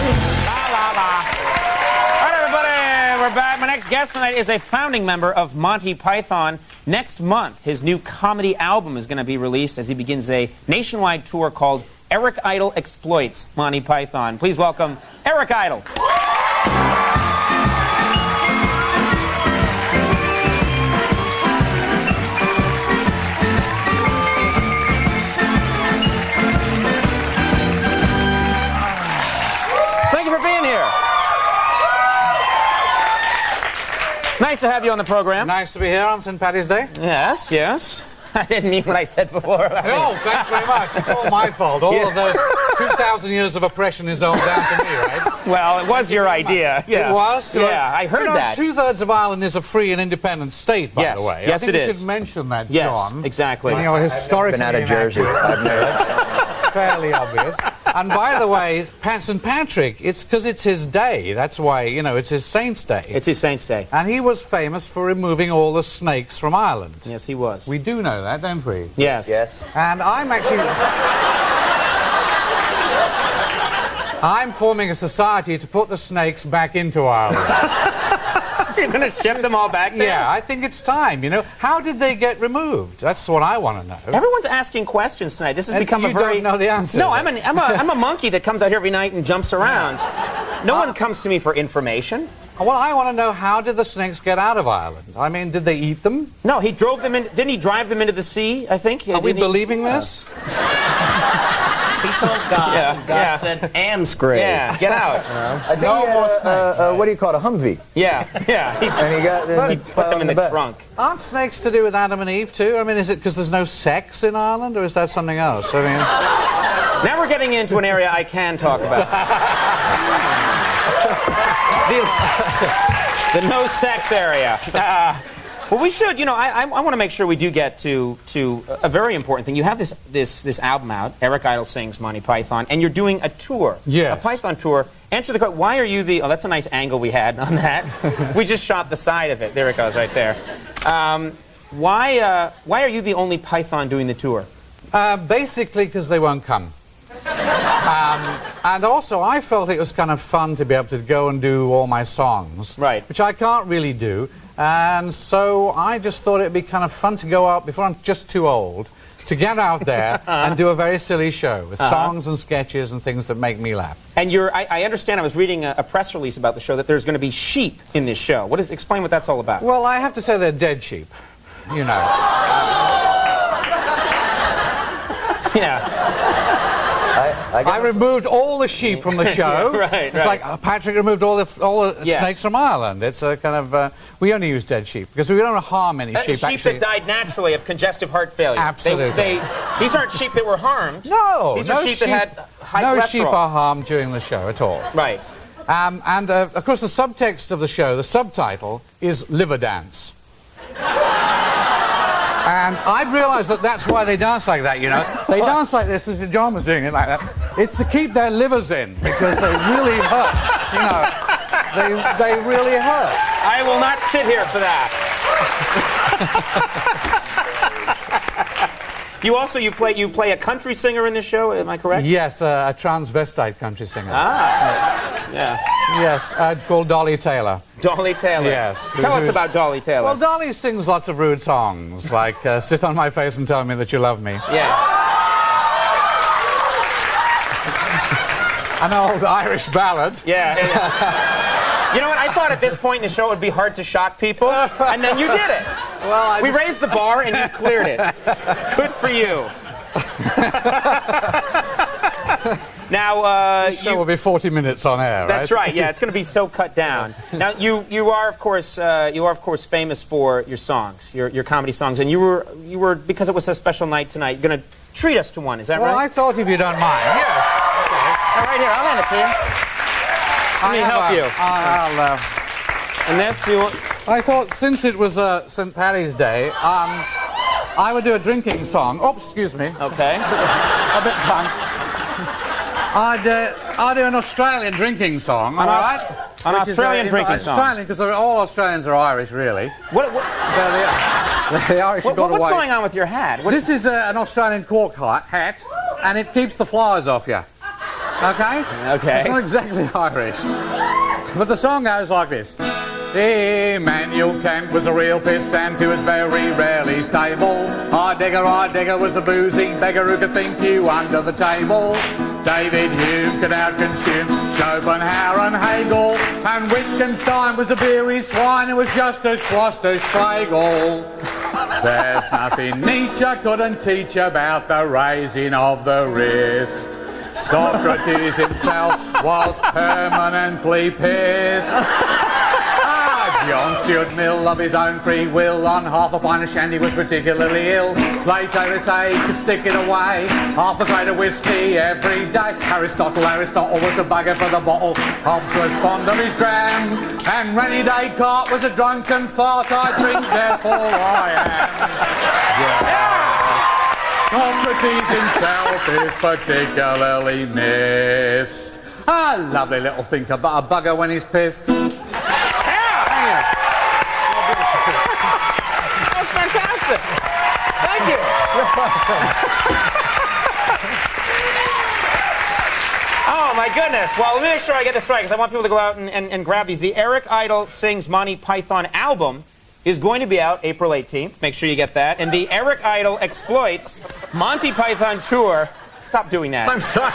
La, la. All right, everybody, we're back. My next guest tonight is a founding member of Monty Python. Next month, his new comedy album is going to be released as he begins a nationwide tour called Eric Idle Exploits Monty Python. Please welcome Eric Idle. Thank you for being here. Nice to have you on the program. Nice to be here on St. Paddy's Day. Yes, yes. I didn't mean what I said before. No, thanks very much. It's all my fault. All of those 2,000 years of oppression is all down to me, right? Well, it was your idea. Yeah. It was? Yeah, I heard that. Two-thirds of Ireland is a free and independent state, by the way. Yes, I think it we is. should mention that, yes, John. Exactly. You know, historically I've been out of Jersey. I've never. Fairly obvious. And by the way, St. Patrick, it's because it's his day. That's why, you know, it's his saint's day. It's his saint's day. And he was famous for removing all the snakes from Ireland. Yes, he was. We do know that, don't we? Yes. Yes. And I'm actually... I'm forming a society to put the snakes back into Ireland. You're going to ship them all back there? Yeah, I think it's time, you know. How did they get removed? That's what I want to know. Everyone's asking questions tonight. This has become a very... You don't know the answer. No, I'm a monkey that comes out here every night and jumps around. No one comes to me for information. Well, I want to know, how did the snakes get out of Ireland? I mean, did they eat them? No, he drove them in... Didn't he drive them into the sea, I think? Are we believing this? He told God, and God said, "Amscray." Yeah, get out. I think he had what do you call it, a Humvee? Yeah. And he got He put them in the back. trunk. Aren't snakes to do with Adam and Eve, too? I mean, is it because there's no sex in Ireland, or is that something else? I mean... Now we're getting into an area I can talk about. the no sex area. Well, we should, you know, I want to make sure we do get to a very important thing. You have this album out, Eric Idle Sings Monty Python, and you're doing a tour. Yes. A Python tour. Answer the question, why are you the... Oh, that's a nice angle we had on that. We just shot the side of it. There it goes, right there. Why are you the only Python doing the tour? Basically because they won't come. And also, I felt it was kind of fun to be able to go and do all my songs. Right. Which I can't really do. And so I just thought it'd be kind of fun to go out, before I'm just too old, to get out there and do a very silly show with songs and sketches and things that make me laugh. And I understand, I was reading a press release about the show, that there's going to be sheep in this show. Explain what that's all about. Well, I have to say they're dead sheep, you know. Yeah. I removed all the sheep from the show. Right. It's like Patrick removed all the snakes from Ireland. It's a kind of we only use dead sheep because we don't harm any sheep. Sheep that died naturally of congestive heart failure. Absolutely. These aren't sheep that were harmed. No, these are sheep that had high cholesterol. No sheep are harmed during the show at all. Right. And of course, the subtext of the show, the subtitle, is liver dance. And I've realised that that's why they dance like that, you know. They dance like this, as John was doing it like that. It's to keep their livers in, because they really hurt, you know. They really hurt. I will not sit here for that. You play a country singer in this show, am I correct? Yes, a transvestite country singer. Yeah. Yes, called Dolly Taylor. Dolly Taylor. Yes. Tell us about Dolly Taylor. Well, Dolly sings lots of rude songs, like Sit on My Face and Tell Me That You Love Me. Yeah. An old Irish ballad. Yeah. You know what? I thought at this point in the show it would be hard to shock people, and then you did it. Well, we raised the bar and you cleared it. Good for you. Now, the show will be 40 minutes on air, right? That's right. Yeah, it's going to be so cut down. Now, you are of course famous for your songs, your comedy songs, and you were because it was a special night tonight, going to treat us to one. Is that right? Well, I thought, if you don't mind. Yes. Okay. Right here, I'll hand it to you. Let me help you. And this, I thought, since it was St. Paddy's Day, I would do a drinking song. Oh, excuse me. Okay. A bit punk. I'd do an Australian drinking song, all right? An Australian drinking song. Australian, because all Australians are Irish, really. The Irish have got away. What's going on with your hat? This is an Australian cork hat, and it keeps the flies off you. Okay? Okay. It's not exactly Irish. But the song goes like this. Emmanuel Kent was a real piss and he was very rarely stable. Heidegger was a boozy beggar who could think you under the table. David Hume could out-consume Schopenhauer and Hegel. And Wittgenstein was a beery swine who was just as crossed as Schlegel. There's nothing Nietzsche couldn't teach about the raising of the wrist. Socrates himself was permanently pissed. John Stuart Mill, of his own free will, on half a pint of shandy was particularly ill. Plato, they say, could stick it away, half a crate of whiskey every day. Aristotle was a bugger for the bottle. Hobbes was fond of his dram, and Rennie Descartes was a drunken fart. I drink, therefore I am. Socrates himself is particularly missed. A lovely little thinker, but a bugger when he's pissed. That's fantastic. Thank you. Oh, my goodness. Well, let me make sure I get this right, because I want people to go out and grab these. The Eric Idle Sings Monty Python album is going to be out April 18th. Make sure you get that. And the Eric Idle Exploits Monty Python Tour. Stop doing that. I'm sorry.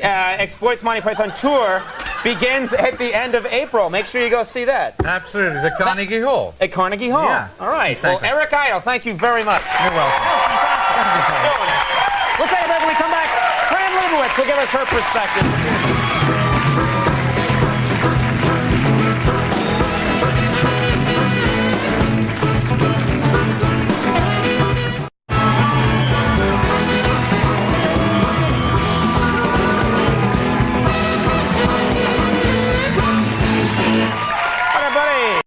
Exploits Monty Python Tour begins at the end of April. Make sure you go see that. Absolutely. It's at Carnegie Hall. At Carnegie Hall. Yeah. All right. Well, Eric Idle, thank you very much. You're welcome. We'll take a break when we come back. Fran Lebowitz will give us her perspective.